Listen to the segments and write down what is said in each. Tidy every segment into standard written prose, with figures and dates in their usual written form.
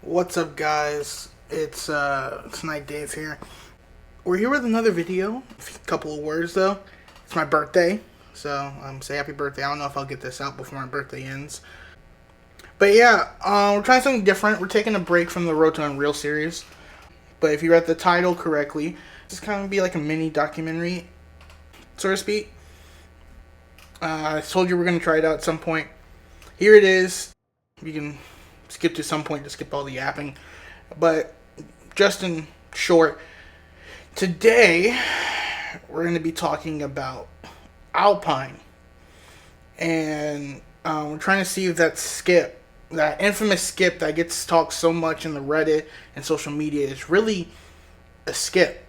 What's up, guys? It's Night Dave here. We're here with another video. A couple of words though. It's my birthday, so say happy birthday. I don't know if I'll get this out before my birthday ends. But yeah, we're trying something different. We're taking a break from the Road to Unreal series. But if you read the title correctly, this is kind of be like a mini documentary, so to speak. I told you we're gonna try it out at some point. Here it is. You can skip to some point to skip all the yapping. But just in short, today we're going to be talking about Alpine. And we're trying to see if that skip, that infamous skip that gets talked so much in the Reddit and social media, is really a skip.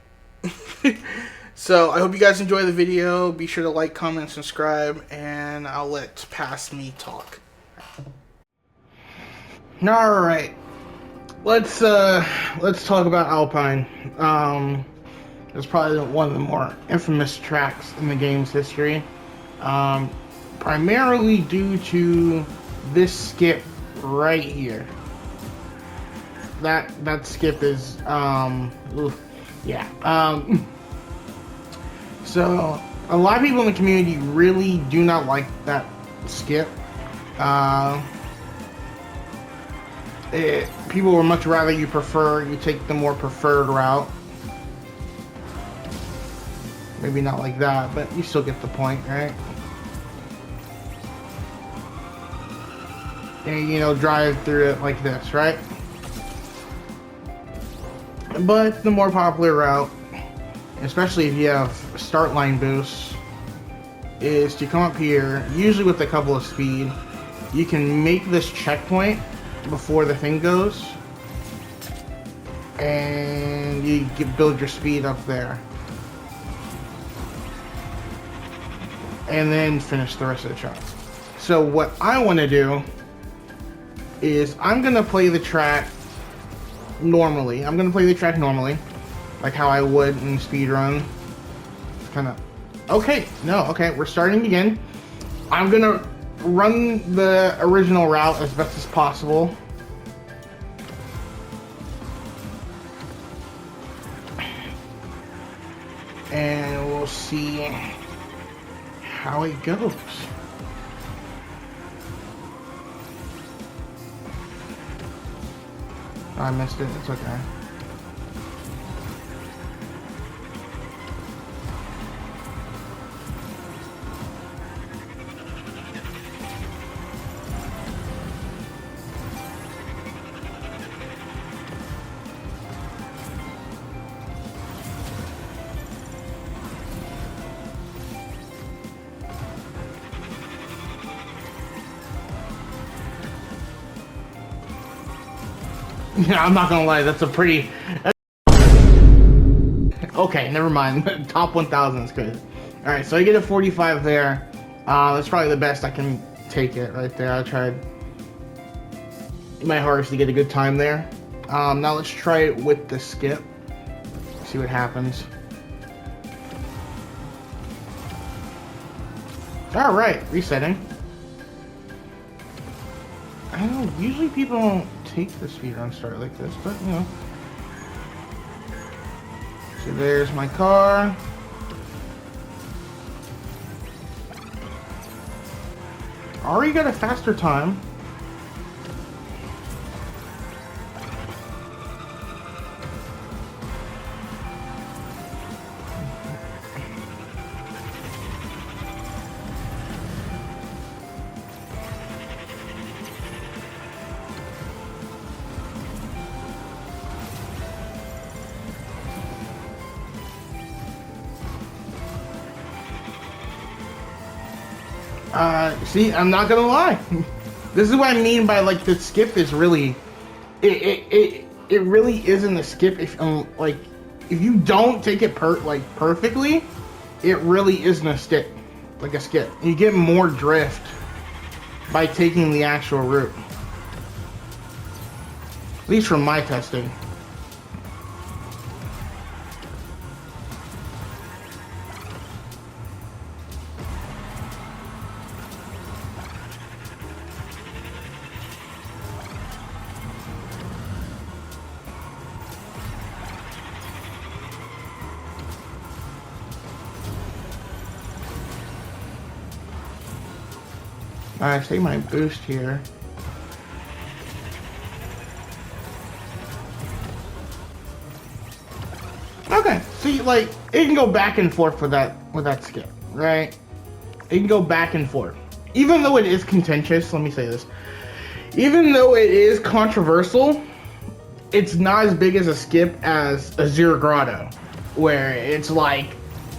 So I hope you guys enjoy the video. Be sure to like, comment, and subscribe, and I'll let past me talk. All right, let's talk about Alpine. It's probably one of the more infamous tracks in the game's history, primarily due to this skip right here. That skip is So a lot of people in the community really do not like that skip. People would much rather you take the more preferred route. Maybe not like that, but you still get the point, right? And drive through it like this, right? But the more popular route, especially if you have start line boosts, is to come up here, usually with a couple of speed. You can make this checkpoint before the thing goes, and you build your speed up there, and then finish the rest of the shot. So what I want to do is I'm gonna play the track normally. Like how I would in speedrun. Okay, we're starting again. I'm gonna run the original route as best as possible. And we'll see how it goes. Oh, I missed it, it's okay. Yeah, I'm not gonna lie, that's a pretty... Okay, never mind. Top 1,000 is good. Alright, so I get a 45 there. That's probably the best I can take it right there. I tried my hardest to get a good time there. Now let's try it with the skip. See what happens. Alright, resetting. I don't know, usually people don't take the speedrun start like this, but So there's my car. Already got a faster time. See, I'm not gonna lie. This is what I mean by like the skip is really, it really isn't a skip if if you don't take it perfectly, it really isn't a skip, You get more drift by taking the actual route. At least from my testing. Alright, take my boost here. Okay, see, like, it can go back and forth with that skip, right? It can go back and forth. Even though it is contentious, let me say this. Even though it is controversial, it's not as big as a skip as a Zero Grotto, where it's like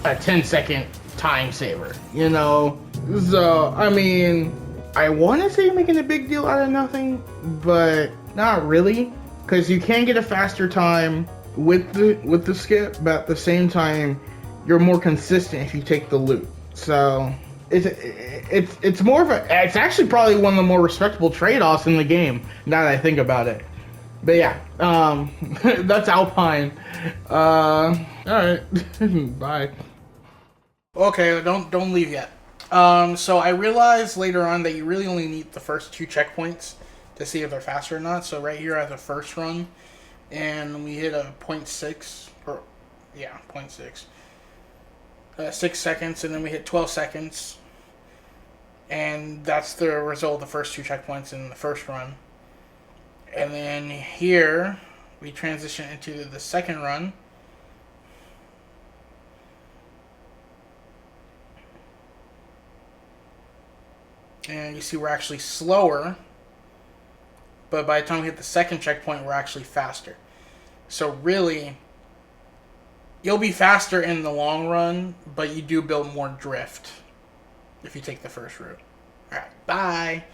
a 10-second time saver, you know? So, I mean, I want to say making a big deal out of nothing, but not really, because you can get a faster time with the skip, but at the same time, you're more consistent if you take the loot. So it's more of a, it's actually probably one of the more respectable trade-offs in the game now that I think about it. But yeah, that's Alpine. All right, bye. Okay, don't leave yet. So I realized later on that you really only need the first 2 checkpoints to see if they're faster or not. So right here I have the first run, and we hit a 0.6, or yeah, 0.6. 6 seconds, and then we hit 12 seconds. And that's the result of the first 2 checkpoints in the first run. And then here, we transition into the second run. And you see we're actually slower. But by the time we hit the second checkpoint, we're actually faster. So really, you'll be faster in the long run, but you do build more drift if you take the first route. Alright, bye!